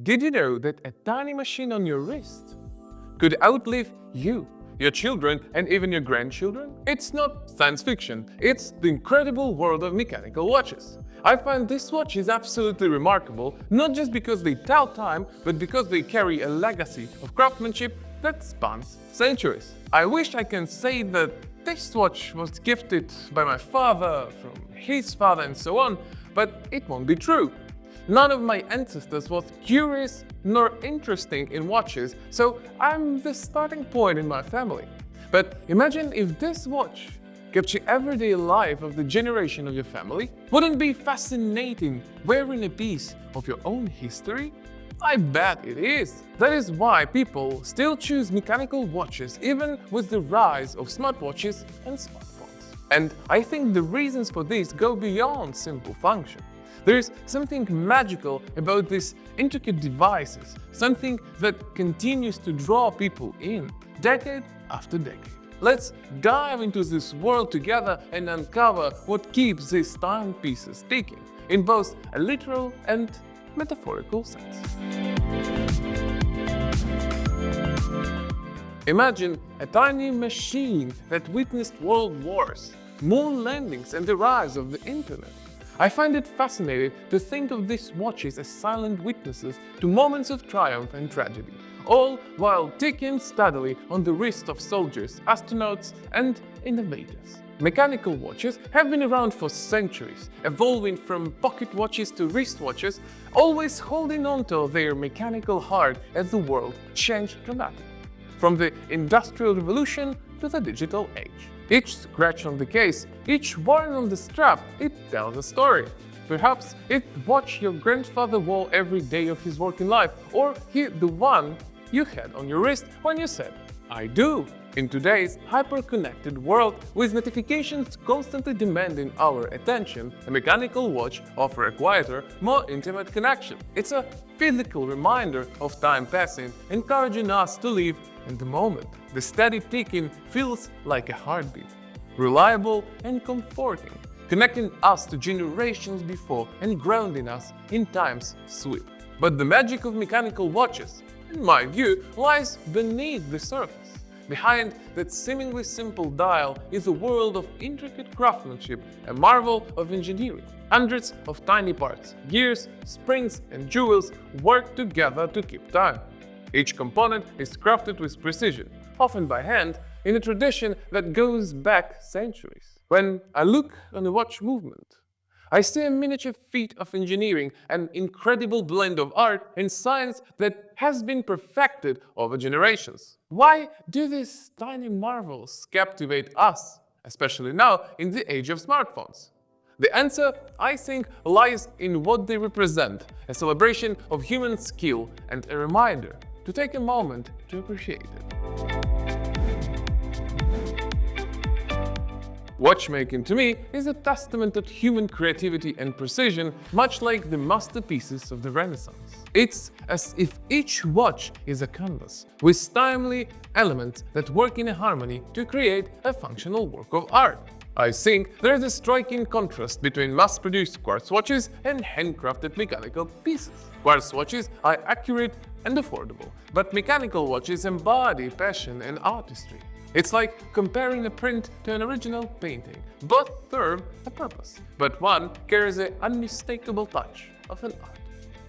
Did you know that a tiny machine on your wrist could outlive you, your children, and even your grandchildren? It's not science fiction, it's the incredible world of mechanical watches. I find this watch is absolutely remarkable, not just because they tell time, but because they carry a legacy of craftsmanship that spans centuries. I wish I can say that this watch was gifted by my father, from his father, and so on, but it won't be true. None of my ancestors was curious nor interesting in watches, so I'm the starting point in my family. But imagine if this watch captured everyday life of the generation of your family. Wouldn't it be fascinating wearing a piece of your own history? I bet it is. That is why people still choose mechanical watches even with the rise of smartwatches and smartphones. And I think the reasons for this go beyond simple function. There is something magical about these intricate devices, something that continues to draw people in, decade after decade. Let's dive into this world together and uncover what keeps these timepieces ticking, in both a literal and metaphorical sense. Imagine a tiny machine that witnessed world wars, moon landings, and the rise of the internet. I find it fascinating to think of these watches as silent witnesses to moments of triumph and tragedy, all while ticking steadily on the wrists of soldiers, astronauts, and innovators. Mechanical watches have been around for centuries, evolving from pocket watches to wristwatches, always holding on to their mechanical heart as the world changed dramatically. From the Industrial Revolution to the digital age. Each scratch on the case, each worn on the strap, it tells a story. Perhaps it's the watch your grandfather wore every day of his working life, or the one you had on your wrist when you said, "I do." In today's hyper-connected world, with notifications constantly demanding our attention, a mechanical watch offers a quieter, more intimate connection. It's a physical reminder of time passing, encouraging us to live in the moment. The steady ticking feels like a heartbeat, reliable and comforting, connecting us to generations before and grounding us in time's sweep. But the magic of mechanical watches, in my view, lies beneath the surface. Behind that seemingly simple dial is a world of intricate craftsmanship, a marvel of engineering. Hundreds of tiny parts, gears, springs, and jewels work together to keep time. Each component is crafted with precision, often by hand, in a tradition that goes back centuries. When I look on the watch movement, I see a miniature feat of engineering, an incredible blend of art and science that has been perfected over generations. Why do these tiny marvels captivate us, especially now in the age of smartphones? The answer, I think, lies in what they represent, a celebration of human skill and a reminder to take a moment to appreciate it. Watchmaking, to me, is a testament to human creativity and precision, much like the masterpieces of the Renaissance. It's as if each watch is a canvas, with timely elements that work in harmony to create a functional work of art. I think there is a striking contrast between mass-produced quartz watches and handcrafted mechanical pieces. Quartz watches are accurate and affordable, but mechanical watches embody passion and artistry. It's like comparing a print to an original painting. Both serve a purpose, but one carries an unmistakable touch of an art.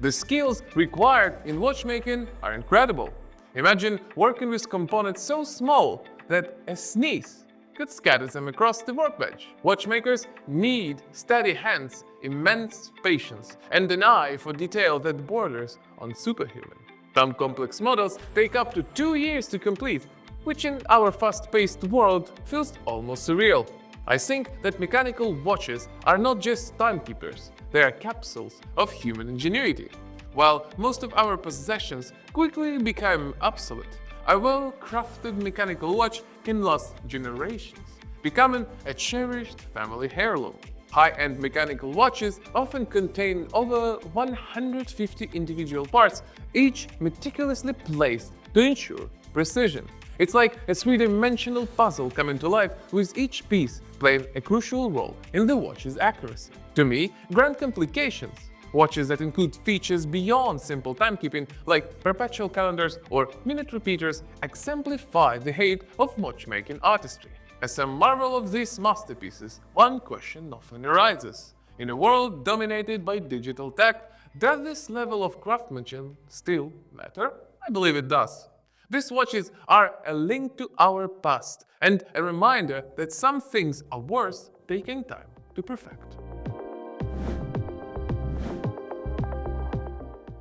The skills required in watchmaking are incredible. Imagine working with components so small that a sneeze could scatter them across the workbench. Watchmakers need steady hands, immense patience, and an eye for detail that borders on superhuman. Some complex models take up to 2 years to complete, which in our fast-paced world feels almost surreal. I think that mechanical watches are not just timekeepers, they are capsules of human ingenuity. While most of our possessions quickly become obsolete, a well-crafted mechanical watch can last generations, becoming a cherished family heirloom. High-end mechanical watches often contain over 150 individual parts, each meticulously placed to ensure precision. It's like a three-dimensional puzzle coming to life, with each piece playing a crucial role in the watch's accuracy. To me, grand complications Watches that include features beyond simple timekeeping, like perpetual calendars or minute repeaters, exemplify the height of watchmaking artistry. As a marvel of these masterpieces, one question often arises. In a world dominated by digital tech, does this level of craftsmanship still matter? I believe it does. These watches are a link to our past and a reminder that some things are worth taking time to perfect.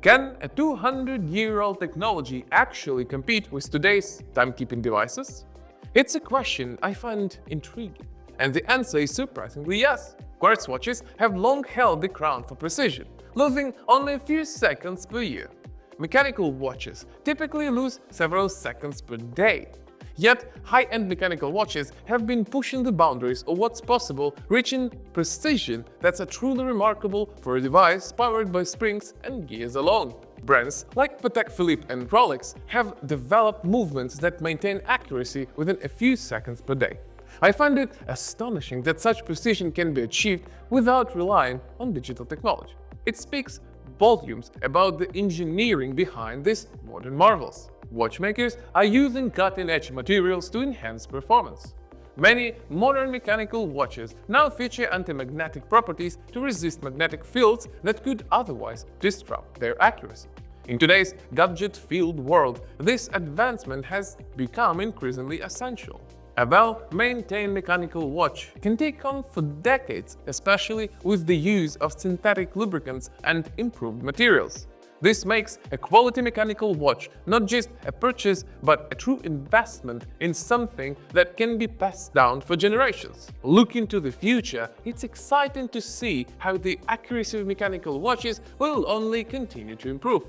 Can a 200-year-old technology actually compete with today's timekeeping devices? It's a question I find intriguing, and the answer is surprisingly yes. Quartz watches have long held the crown for precision, losing only a few seconds per year. Mechanical watches typically lose several seconds per day. Yet, high-end mechanical watches have been pushing the boundaries of what's possible, reaching precision that's truly remarkable for a device powered by springs and gears alone. Brands like Patek Philippe and Rolex have developed movements that maintain accuracy within a few seconds per day. I find it astonishing that such precision can be achieved without relying on digital technology. It speaks volumes about the engineering behind these modern marvels. Watchmakers are using cutting-edge materials to enhance performance. Many modern mechanical watches now feature anti-magnetic properties to resist magnetic fields that could otherwise disrupt their accuracy. In today's gadget-filled world, this advancement has become increasingly essential. A well-maintained mechanical watch can take on for decades, especially with the use of synthetic lubricants and improved materials. This makes a quality mechanical watch not just a purchase, but a true investment in something that can be passed down for generations. Looking to the future, it's exciting to see how the accuracy of mechanical watches will only continue to improve.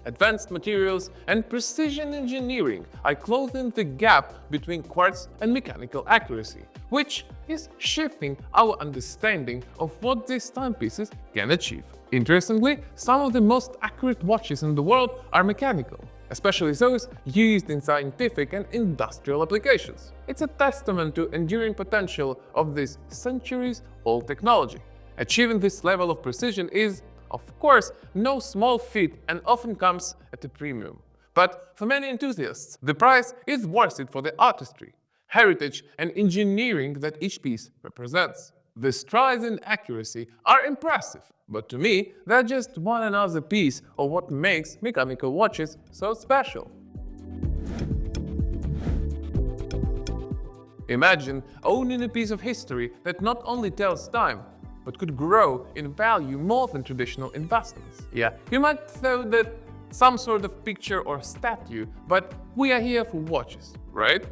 Advanced materials and precision engineering are closing the gap between quartz and mechanical accuracy, which is shifting our understanding of what these timepieces can achieve. Interestingly, some of the most accurate watches in the world are mechanical, especially those used in scientific and industrial applications. It's a testament to enduring potential of this centuries-old technology. Achieving this level of precision is, of course, no small feat and often comes at a premium. But for many enthusiasts, the price is worth it for the artistry, heritage, and engineering that each piece represents. The strides in accuracy are impressive, but to me, they're just one another piece of what makes mechanical watches so special. Imagine owning a piece of history that not only tells time, but could grow in value more than traditional investments. Yeah, you might throw that some sort of picture or statue, but we are here for watches, right?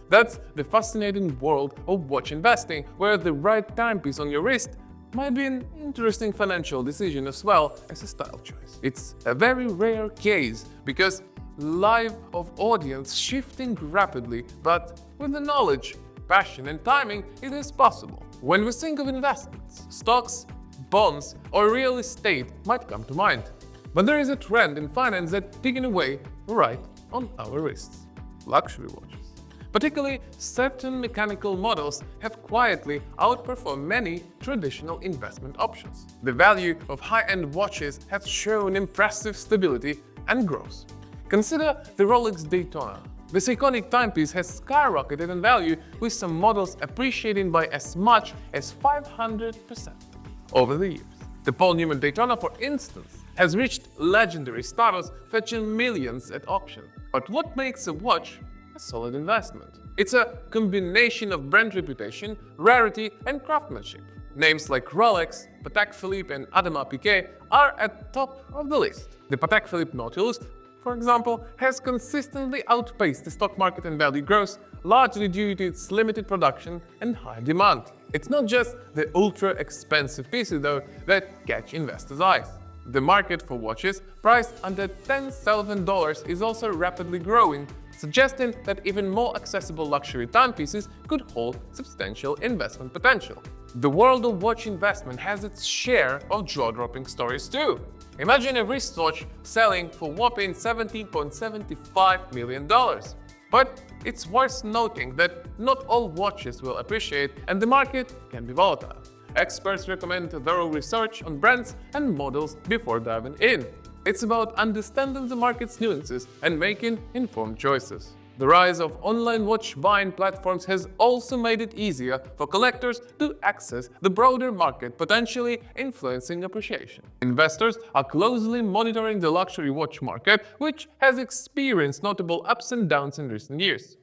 That's the fascinating world of watch investing, where the right timepiece on your wrist might be an interesting financial decision as well as a style choice. It's a very rare case because life of audience shifting rapidly, but with the knowledge, passion and timing, it is possible. When we think of investments, stocks, bonds or real estate might come to mind. But there is a trend in finance that's ticking away right on our wrists: luxury watches. Particularly, certain mechanical models have quietly outperformed many traditional investment options. The value of high-end watches has shown impressive stability and growth. Consider the Rolex Daytona. This iconic timepiece has skyrocketed in value, with some models appreciating by as much as 500% over the years. The Paul Newman Daytona, for instance, has reached legendary status, fetching millions at auction. But what makes a watch a solid investment? It's a combination of brand reputation, rarity, and craftsmanship. Names like Rolex, Patek Philippe, and Audemars Piguet are at top of the list. The Patek Philippe Nautilus, for example, has consistently outpaced the stock market and value growth, largely due to its limited production and high demand. It's not just the ultra-expensive pieces, though, that catch investors' eyes. The market for watches priced under $10,000 is also rapidly growing, suggesting that even more accessible luxury timepieces could hold substantial investment potential. The world of watch investment has its share of jaw-dropping stories too. Imagine a wristwatch selling for whopping $17.75 million. But it's worth noting that not all watches will appreciate, and the market can be volatile. experts recommend thorough research on brands and models before diving in. It's about understanding the market's nuances and making informed choices. The rise of online watch buying platforms has also made it easier for collectors to access the broader market, potentially influencing appreciation. Investors are closely monitoring the luxury watch market, which has experienced notable ups and downs in recent years.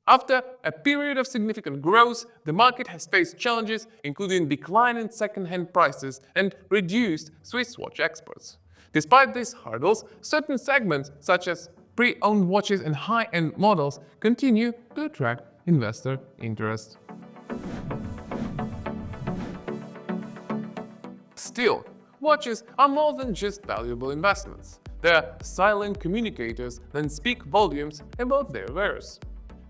After a period of significant growth, the market has faced challenges, including decline in second-hand prices and reduced Swiss watch exports. Despite these hurdles, certain segments, such as pre-owned watches and high-end models, continue to attract investor interest. Still, watches are more than just valuable investments. They are silent communicators that speak volumes about their wearers.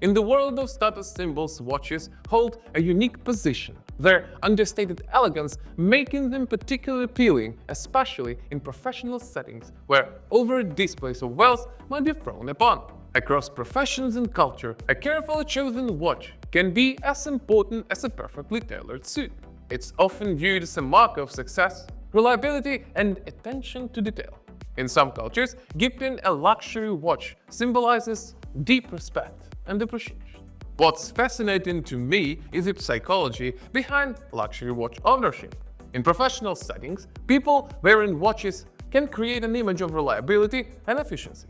In the world of status symbols, watches hold a unique position, their understated elegance making them particularly appealing, especially in professional settings where overt displays of wealth might be frowned upon. Across professions and culture, a carefully chosen watch can be as important as a perfectly tailored suit. It's often viewed as a mark of success, reliability, and attention to detail. In some cultures, gifting a luxury watch symbolizes deep respect and appreciation. What's fascinating to me is the psychology behind luxury watch ownership. In professional settings, people wearing watches can create an image of reliability and efficiency.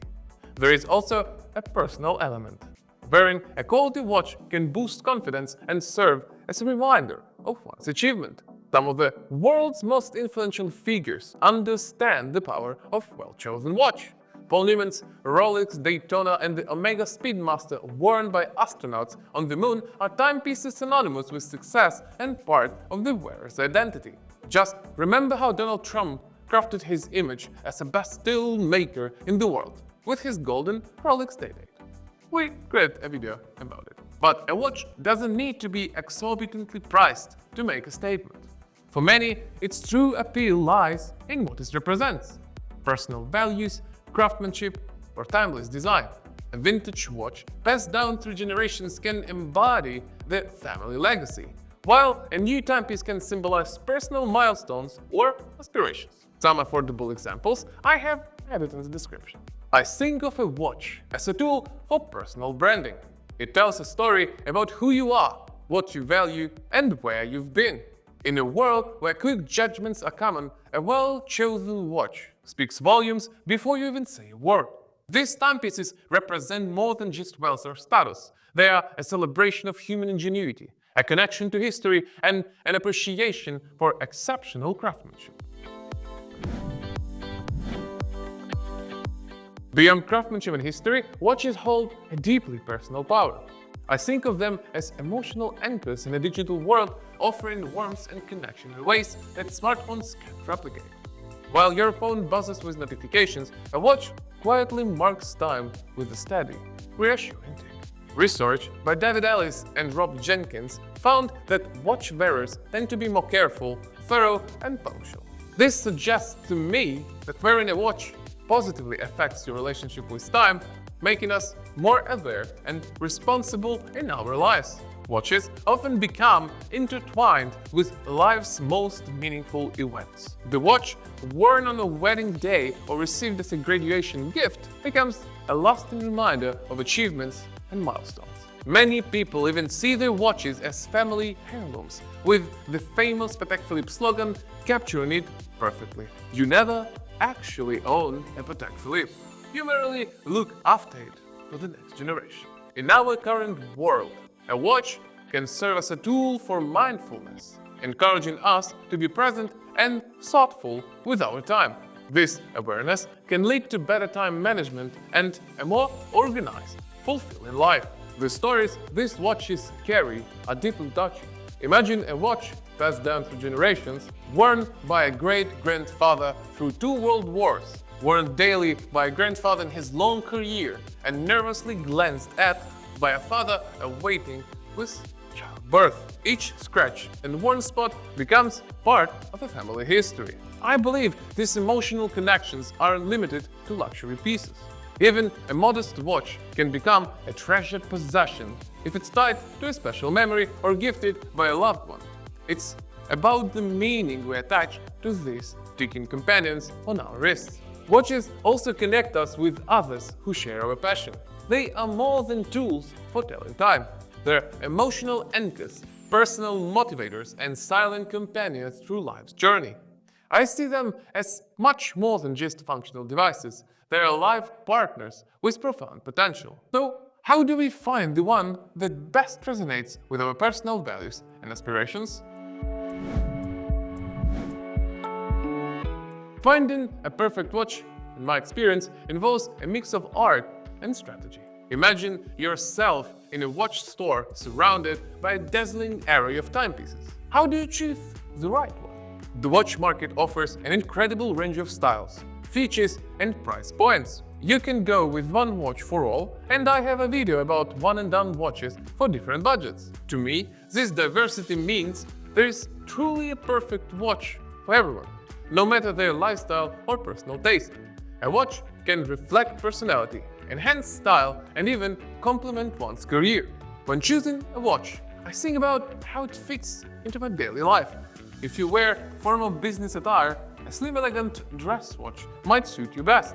There is also a personal element. Wearing a quality watch can boost confidence and serve as a reminder of one's achievement. Some of the world's most influential figures understand the power of a well-chosen watch. Paul Newman's Rolex Daytona and the Omega Speedmaster worn by astronauts on the moon are timepieces synonymous with success and part of the wearer's identity. Just remember how Donald Trump crafted his image as the best deal maker in the world with his golden Rolex Day-Date. We created a video about it. But a watch doesn't need to be exorbitantly priced to make a statement. For many, its true appeal lies in what it represents: personal values, craftsmanship, or timeless design. A vintage watch passed down through generations can embody the family legacy, while a new timepiece can symbolize personal milestones or aspirations. Some affordable examples I have added in the description. I think of a watch as a tool for personal branding. It tells a story about who you are, what you value, and where you've been. In a world where quick judgments are common, a well-chosen watch speaks volumes before you even say a word. These timepieces represent more than just wealth or status. They are a celebration of human ingenuity, a connection to history, and an appreciation for exceptional craftsmanship. Beyond craftsmanship and history, watches hold a deeply personal power. I think of them as emotional anchors in a digital world, offering warmth and connection in ways that smartphones can't replicate. While your phone buzzes with notifications, a watch quietly marks time with a steady, reassuring tick. Research by David Ellis and Rob Jenkins found that watch wearers tend to be more careful, thorough, and punctual. This suggests to me that wearing a watch positively affects your relationship with time, making us more aware and responsible in our lives. Watches often become intertwined with life's most meaningful events. The watch worn on a wedding day or received as a graduation gift becomes a lasting reminder of achievements and milestones. Many people even see their watches as family heirlooms, with the famous Patek Philippe slogan capturing it perfectly. You never actually own a Patek Philippe. You merely look after it for the next generation. In our current world, a watch can serve as a tool for mindfulness, encouraging us to be present and thoughtful with our time. This awareness can lead to better time management and a more organized, fulfilling life. The stories these watches carry are deeply touching. Imagine a watch passed down through generations, worn by a great-grandfather through 2 world wars, worn daily by a grandfather in his long career, and nervously glanced at by a father awaiting with childbirth. Each scratch and worn spot becomes part of a family history. I believe these emotional connections aren't limited to luxury pieces. Even a modest watch can become a treasured possession if it's tied to a special memory or gifted by a loved one. It's about the meaning we attach to these ticking companions on our wrists. Watches also connect us with others who share our passion. They are more than tools for telling time. They're emotional anchors, personal motivators, and silent companions through life's journey. I see them as much more than just functional devices. They are life partners with profound potential. So, how do we find the one that best resonates with our personal values and aspirations? Finding a perfect watch, in my experience, involves a mix of art and strategy. Imagine yourself in a watch store surrounded by a dazzling array of timepieces. How do you choose the right one? The watch market offers an incredible range of styles, features, and price points. You can go with one watch for all, and I have a video about one-and-done watches for different budgets. To me, this diversity means there is truly a perfect watch for everyone, no matter their lifestyle or personal taste. A watch can reflect personality, enhance style, and even complement one's career. When choosing a watch, I think about how it fits into my daily life. If you wear formal business attire, a slim, elegant dress watch might suit you best.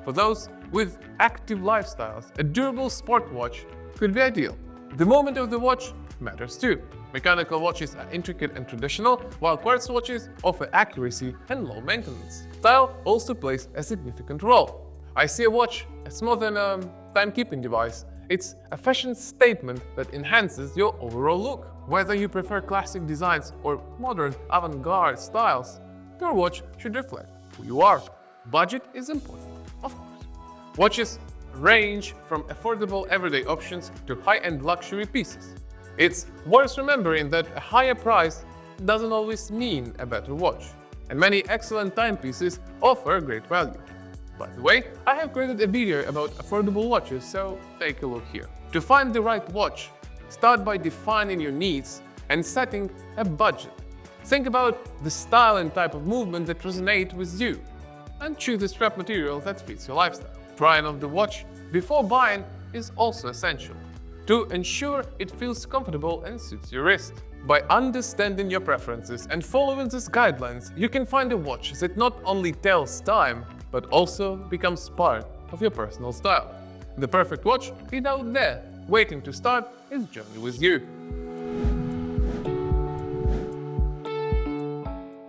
For those with active lifestyles, a durable sport watch could be ideal. The moment of the watch matters too. Mechanical watches are intricate and traditional, while quartz watches offer accuracy and low maintenance. Style also plays a significant role. I see a watch as more than a timekeeping device. It's a fashion statement that enhances your overall look. Whether you prefer classic designs or modern avant-garde styles, your watch should reflect who you are. Budget is important, of course. Watches range from affordable everyday options to high-end luxury pieces. It's worth remembering that a higher price doesn't always mean a better watch, and many excellent timepieces offer great value. By the way, I have created a video about affordable watches, so take a look here. To find the right watch, start by defining your needs and setting a budget. Think about the style and type of movement that resonate with you, and choose a strap material that fits your lifestyle. Trying on the watch before buying is also essential, to ensure it feels comfortable and suits your wrist. By understanding your preferences and following these guidelines, you can find a watch that not only tells time, but also becomes part of your personal style. The perfect watch is out there, waiting to start its journey with you.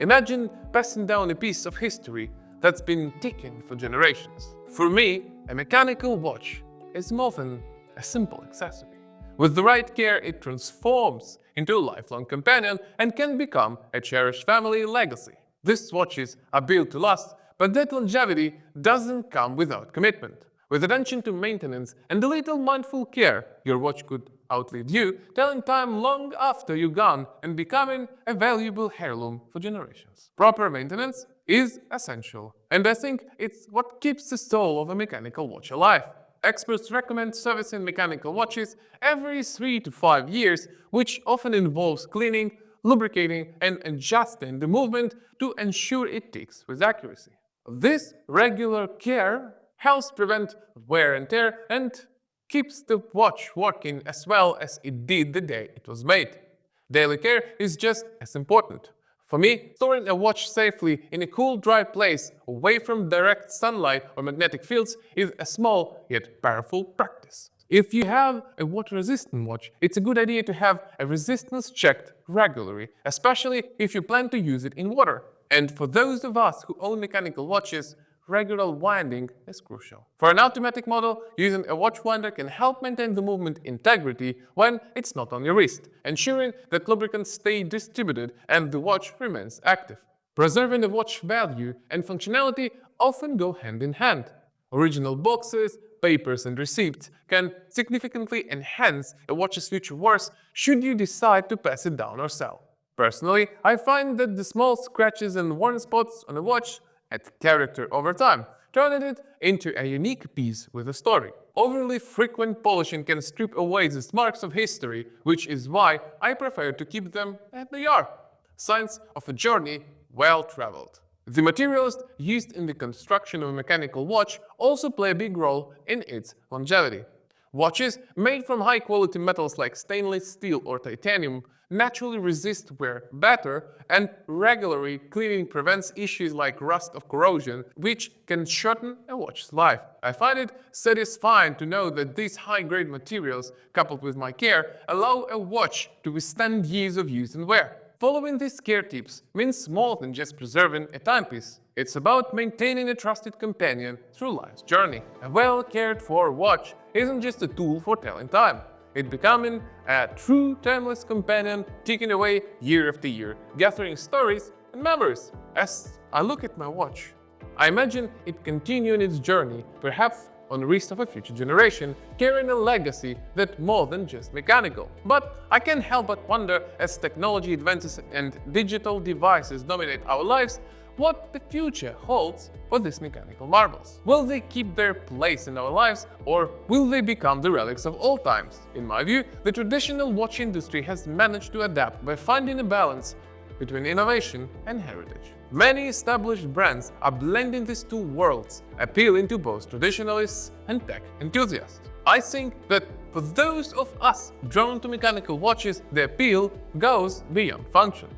Imagine passing down a piece of history that's been ticking for generations. For me, a mechanical watch is more than a simple accessory. With the right care, it transforms into a lifelong companion and can become a cherished family legacy. These watches are built to last, but that longevity doesn't come without commitment. With attention to maintenance and a little mindful care, your watch could outlive you, telling time long after you're gone and becoming a valuable heirloom for generations. Proper maintenance is essential, and I think it's what keeps the soul of a mechanical watch alive. Experts recommend servicing mechanical watches every 3 to 5 years, which often involves cleaning, lubricating, and adjusting the movement to ensure it ticks with accuracy. This regular care helps prevent wear and tear and keeps the watch working as well as it did the day it was made. Daily care is just as important. For me, storing a watch safely in a cool, dry place away from direct sunlight or magnetic fields is a small yet powerful practice. If you have a water-resistant watch, it's a good idea to have a resistance checked regularly, especially if you plan to use it in water. And for those of us who own mechanical watches, regular winding is crucial. For an automatic model, using a watch winder can help maintain the movement integrity when it's not on your wrist, ensuring that lubricants stay distributed and the watch remains active. Preserving the watch value and functionality often go hand in hand. Original boxes, papers, and receipts can significantly enhance a watch's future worth should you decide to pass it down or sell. Personally, I find that the small scratches and worn spots on a watch add character over time, turning it into a unique piece with a story. Overly frequent polishing can strip away these marks of history, which is why I prefer to keep them as they are. Signs of a journey well traveled. The materials used in the construction of a mechanical watch also play a big role in its longevity. Watches made from high-quality metals like stainless steel or titanium naturally resist wear better, and regular cleaning prevents issues like rust or corrosion, which can shorten a watch's life. I find it satisfying to know that these high-grade materials, coupled with my care, allow a watch to withstand years of use and wear. Following these care tips means more than just preserving a timepiece. It's about maintaining a trusted companion through life's journey. A well-cared-for watch isn't just a tool for telling time. It's becoming a true timeless companion, ticking away year after year, gathering stories and memories. As I look at my watch, I imagine it continuing its journey, perhaps on the wrist of a future generation, carrying a legacy that's more than just mechanical. But I can't help but wonder, as technology advances and digital devices dominate our lives, what the future holds for these mechanical marbles. Will they keep their place in our lives, or will they become the relics of old times? In my view, the traditional watch industry has managed to adapt by finding a balance between innovation and heritage. Many established brands are blending these two worlds, appealing to both traditionalists and tech enthusiasts. I think that for those of us drawn to mechanical watches, the appeal goes beyond function.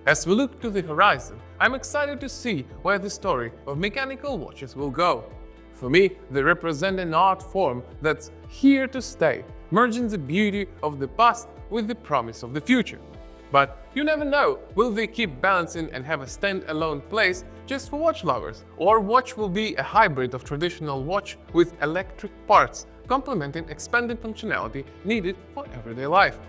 As we look to the horizon, I'm excited to see where the story of mechanical watches will go. For me, they represent an art form that's here to stay, merging the beauty of the past with the promise of the future. But you never know, will they keep balancing and have a stand-alone place just for watch lovers? Or watch will be a hybrid of traditional watch with electric parts, complementing expanded functionality needed for everyday life.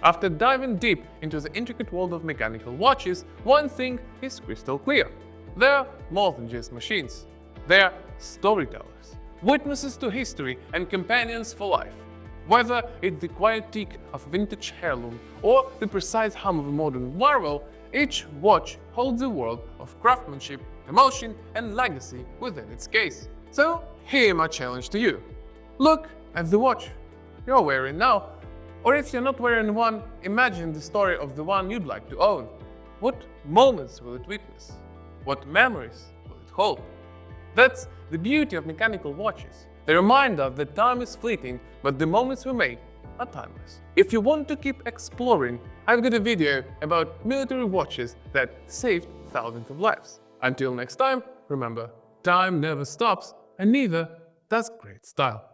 After diving deep into the intricate world of mechanical watches, one thing is crystal clear. They're more than just machines. They're storytellers, witnesses to history and companions for life. Whether it's the quiet tick of a vintage heirloom or the precise hum of a modern wearable, each watch holds a world of craftsmanship, emotion, and legacy within its case. So here's my challenge to you. Look at the watch you're wearing now. Or if you're not wearing one, imagine the story of the one you'd like to own. What moments will it witness? What memories will it hold? That's the beauty of mechanical watches. They remind us that time is fleeting, but the moments we make are timeless. If you want to keep exploring, I've got a video about military watches that saved thousands of lives. Until next time, remember, time never stops, and neither does great style.